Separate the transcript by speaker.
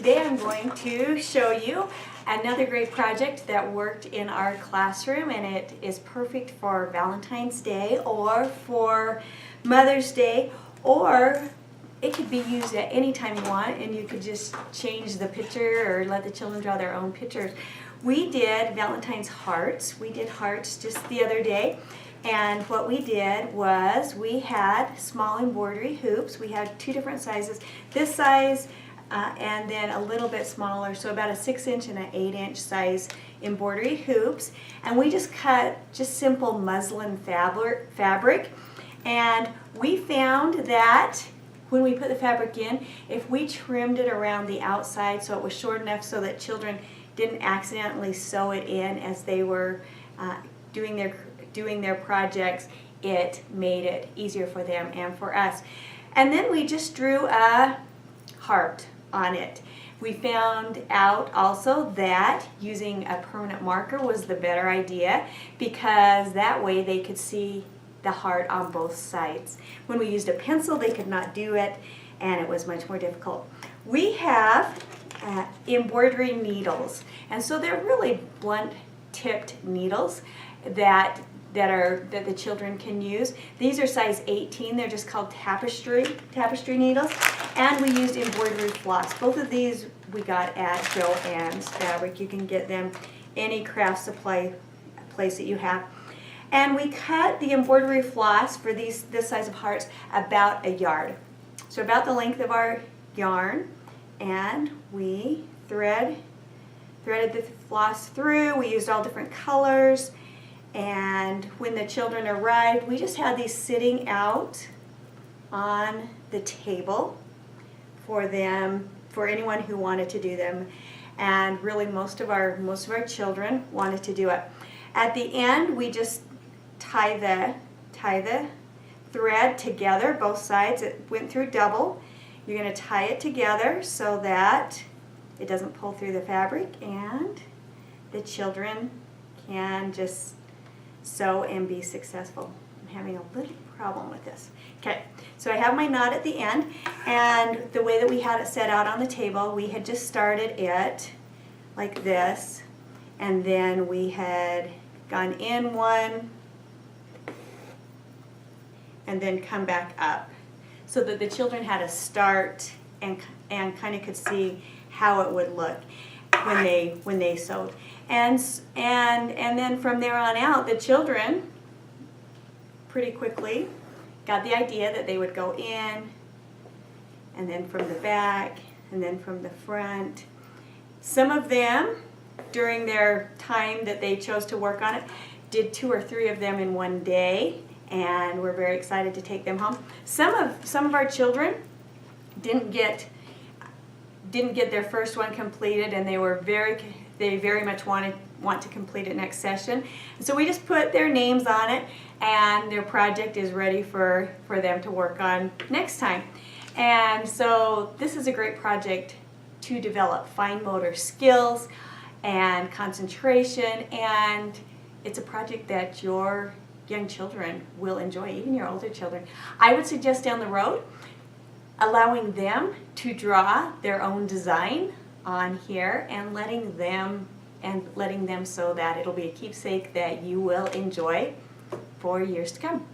Speaker 1: Today I'm going to show you another great project that worked in our classroom, and it is perfect for Valentine's Day or for Mother's Day, or it could be used at any time you want, and you could just change the picture or let the children draw their own pictures. We did Valentine's hearts. We did hearts just the other day. And what we did was we had small embroidery hoops. We had two different sizes. This size and then a little bit smaller, so about a 6-inch and an 8-inch size embroidery hoops. And we just cut just simple muslin fabric. And we found that when we put the fabric in, if we trimmed it around the outside so it was short enough so that children didn't accidentally sew it in as they were doing their projects, it made it easier for them and for us. And then we just drew a heart on it. We found out also that using a permanent marker was the better idea, because that way they could see the heart on both sides. When we used a pencil, they could not do it, and it was much more difficult. We have embroidery needles, and so they're really blunt tipped needles that the children can use. These are size 18. They're just called tapestry needles, and we used embroidery floss. Both of these we got at Joann's Fabric. You can get them any craft supply place that you have. And we cut the embroidery floss for this size of hearts about a yard, so about the length of our yarn. And we threaded the floss through. We used all different colors. And when the children arrived, we just had these sitting out on the table for them, for anyone who wanted to do them. And really most of our children wanted to do it. At the end, we just tie the thread together, both sides. It went through double. You're going to tie it together so that it doesn't pull through the fabric, and the children can just sew and be successful. I'm having a little problem with this. Okay, so I have my knot at the end, and the way that we had it set out on the table, we had just started it like this, and then we had gone in one and then come back up, so that the children had a start and kind of could see how it would look when they sewed. And then from there on out, the children pretty quickly got the idea that they would go in, and then from the back, and then from the front. Some of them, during their time that they chose to work on it, did 2 or 3 of them in one day, and we're very excited to take them home. Some of our children didn't get their first one completed, and they very much want to complete it next session. So we just put their names on it, and their project is ready for them to work on next time. And so this is a great project to develop fine motor skills and concentration, and it's a project that your young children will enjoy, even your older children. I would suggest down the road allowing them to draw their own design on here, and letting them so that it'll be a keepsake that you will enjoy for years to come.